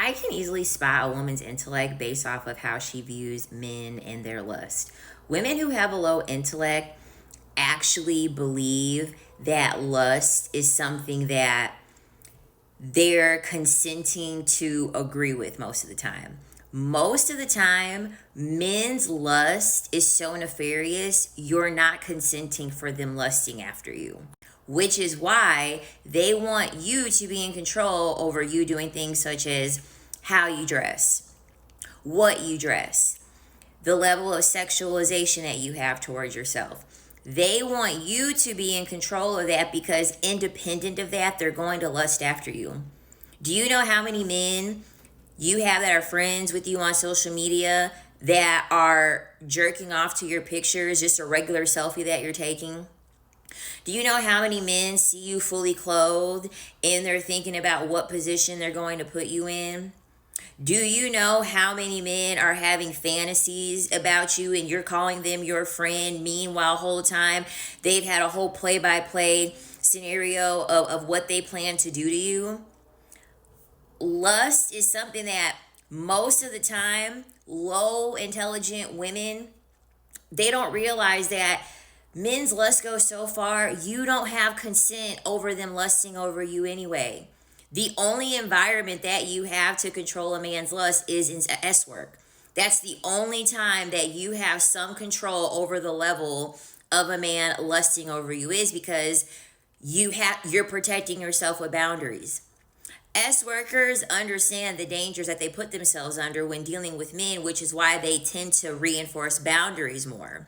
I can easily spot a woman's intellect based off of how she views men and their lust. Women who have a low intellect actually believe that lust is something that they're consenting to agree with most of the time. Most of the time, men's lust is so nefarious, you're not consenting for them lusting after you. Which is why they want you to be in control over you doing things such as how you dress, what you dress, the level of sexualization that you have towards yourself. They want you to be in control of that because independent of that, they're going to lust after you. Do you know how many men you have that are friends with you on social media that are jerking off to your pictures, just a regular selfie that you're taking? Do you know how many men see you fully clothed and they're thinking about what position they're going to put you in? Do you know how many men are having fantasies about you and you're calling them your friend? Meanwhile, whole time they've had a whole play-by-play scenario of what they plan to do to you. Lust is something that most of the time, low intelligent women, they don't realize that men's lust goes so far, you don't have consent over them lusting over you anyway. The only environment that you have to control a man's lust is in S work. That's the only time that you have some control over the level of a man lusting over you, is because you're protecting yourself with boundaries. S workers understand the dangers that they put themselves under when dealing with men, which is why they tend to reinforce boundaries more.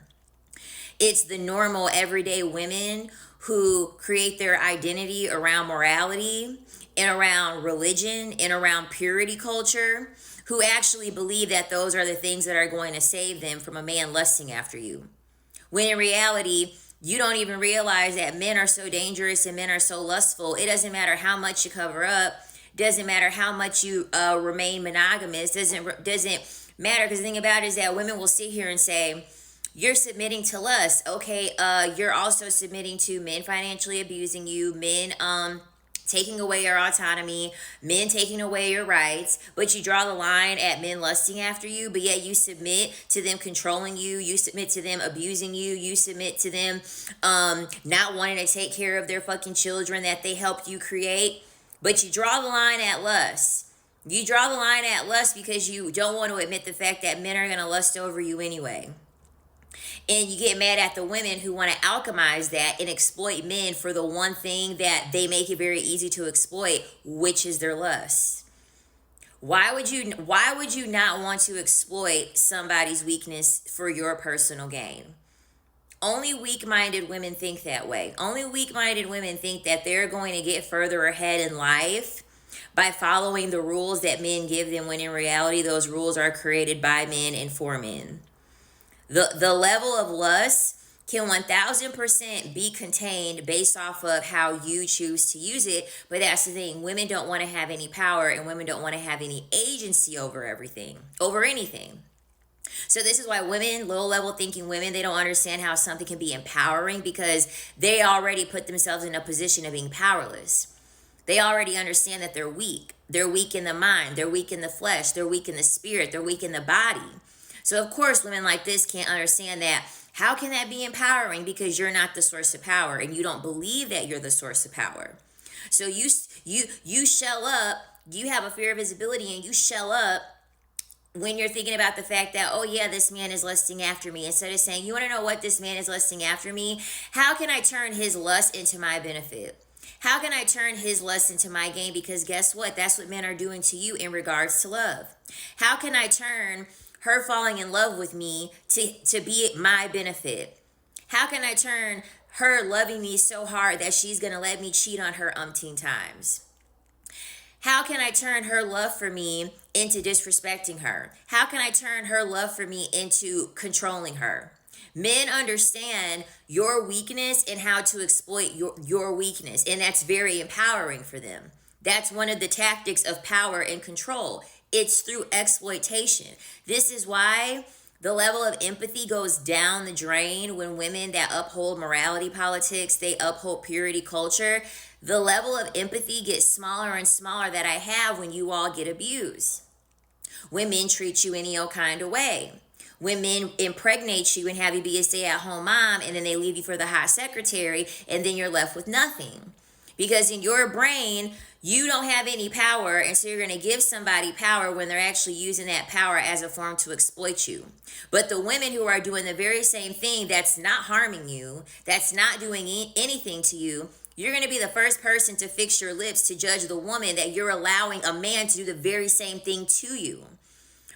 It's the normal everyday women who create their identity around morality and around religion and around purity culture, who actually believe that those are the things that are going to save them from a man lusting after you. When in reality, you don't even realize that men are so dangerous and men are so lustful. It doesn't matter how much you cover up. Doesn't matter how much you remain monogamous. Doesn't matter, because the thing about it is that women will sit here and say, you're submitting to lust. Okay, you're also submitting to men financially abusing you, men taking away your autonomy, men taking away your rights, but you draw the line at men lusting after you, but yet you submit to them controlling you, you submit to them abusing you, you submit to them not wanting to take care of their fucking children that they helped you create, but you draw the line at lust. You draw the line at lust because you don't want to admit the fact that men are going to lust over you anyway. And you get mad at the women who want to alchemize that and exploit men for the one thing that they make it very easy to exploit, which is their lust. Why would you not want to exploit somebody's weakness for your personal gain? Only weak-minded women think that way. Only weak-minded women think that they're going to get further ahead in life by following the rules that men give them, when in reality those rules are created by men and for men. The level of lust can 1000% be contained based off of how you choose to use it. But that's the thing. Women don't want to have any power, and women don't want to have any agency over everything, over anything. So this is why women, low-level thinking women, they don't understand how something can be empowering, because they already put themselves in a position of being powerless. They already understand that they're weak. They're weak in the mind. They're weak in the flesh. They're weak in the spirit. They're weak in the body. So of course, women like this can't understand that. How can that be empowering? Because you're not the source of power, and you don't believe that you're the source of power. So you shell up. You have a fear of visibility, and you shell up when you're thinking about the fact that, oh yeah, this man is lusting after me. Instead of saying, you want to know what, this man is lusting after me? How can I turn his lust into my benefit? How can I turn his lust into my gain? Because guess what? That's what men are doing to you in regards to love. How can I turn her falling in love with me to be my benefit? How can I turn her loving me so hard that she's going to let me cheat on her umpteen times? How can I turn her love for me into disrespecting her? How can I turn her love for me into controlling her? Men understand your weakness and how to exploit your weakness, and that's very empowering for them. That's one of the tactics of power and control. It's through exploitation. This is why The level of empathy goes down the drain when women that uphold morality politics, they uphold purity culture. The level of empathy gets smaller and smaller that I have when you all get abused. When men treat you any old kind of way. When men impregnate you and have you be a stay-at-home mom and then they leave you for the hot secretary and then you're left with nothing. Because in your brain, you don't have any power, and so you're going to give somebody power when they're actually using that power as a form to exploit you. But the women who are doing the very same thing that's not harming you, that's not doing anything to you, you're going to be the first person to fix your lips to judge the woman that you're allowing a man to do the very same thing to you.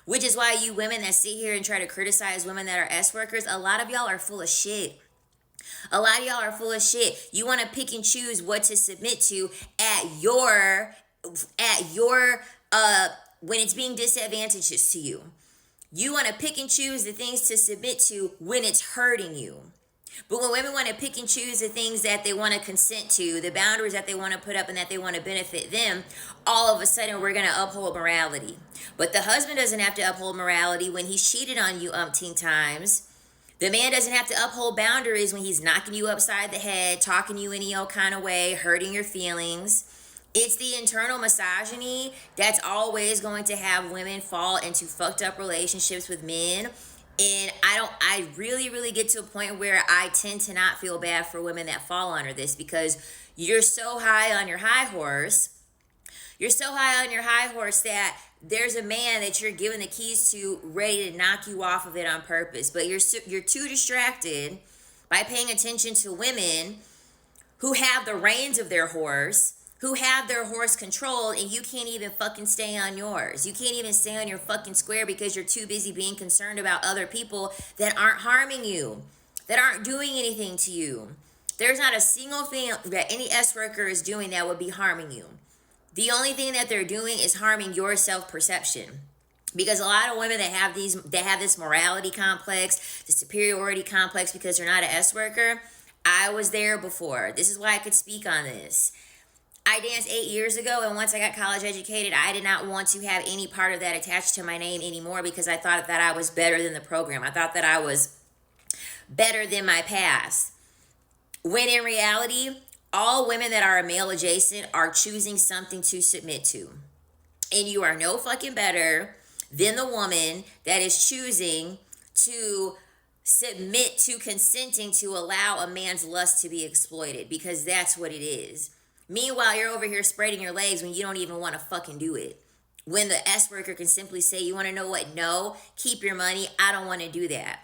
Which is why you women that sit here and try to criticize women that are S workers, a lot of y'all are full of shit. A lot of y'all are full of shit. You want to pick and choose what to submit to at your when it's being disadvantageous to you. You want to pick and choose the things to submit to when it's hurting you. But when women want to pick and choose the things that they want to consent to, the boundaries that they want to put up and that they want to benefit them, all of a sudden we're going to uphold morality. But the husband doesn't have to uphold morality when he's cheated on you umpteen times. The man doesn't have to uphold boundaries when he's knocking you upside the head, talking to you any old kind of way, hurting your feelings. It's the internal misogyny that's always going to have women fall into fucked up relationships with men. And I really, really get to a point where I tend to not feel bad for women that fall under this because you're so high on your high horse. You're so high on your high horse that there's a man that you're giving the keys to ready to knock you off of it on purpose. But you're too distracted by paying attention to women who have the reins of their horse, who have their horse controlled, and you can't even fucking stay on yours. You can't even stay on your fucking square because you're too busy being concerned about other people that aren't harming you, that aren't doing anything to you. There's not a single thing that any S worker is doing that would be harming you. The only thing that they're doing is harming your self-perception. Because a lot of women that have this morality complex, the superiority complex because they're not an S worker, I was there before. This is why I could speak on this. I danced 8 years ago, and once I got college educated, I did not want to have any part of that attached to my name anymore because I thought that I was better than the program. I thought that I was better than my past. When in reality, all women that are male adjacent are choosing something to submit to. And you are no fucking better than the woman that is choosing to submit to consenting to allow a man's lust to be exploited, because that's what it is. Meanwhile, you're over here spreading your legs when you don't even want to fucking do it. When the S worker can simply say, you want to know what? No, keep your money. I don't want to do that.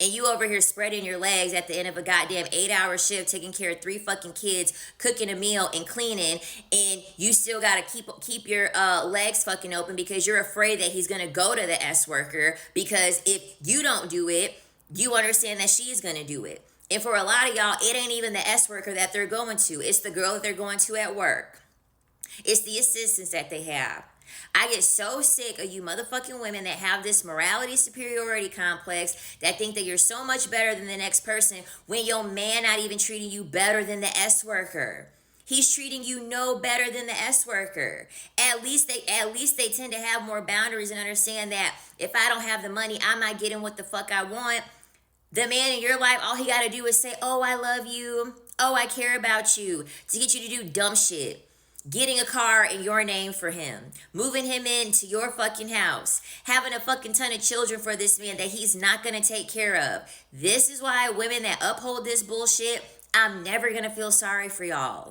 And you over here spreading your legs at the end of a goddamn 8-hour shift, taking care of 3 fucking kids, cooking a meal and cleaning, and you still got to keep your legs fucking open because you're afraid that he's going to go to the S worker, because if you don't do it, you understand that she's going to do it. And for a lot of y'all, it ain't even the S worker that they're going to. It's the girl that they're going to at work. It's the assistants that they have. I get so sick of you motherfucking women that have this morality superiority complex that think that you're so much better than the next person when your man not even treating you better than the S worker. He's treating you no better than the S worker. At least they tend to have more boundaries and understand that if I don't have the money, I'm not getting what the fuck I want. The man in your life, all he got to do is say, oh, I love you. Oh, I care about you, to get you to do dumb shit. Getting a car in your name for him. Moving him into your fucking house. Having a fucking ton of children for this man that he's not going to take care of. This is why women that uphold this bullshit, I'm never going to feel sorry for y'all.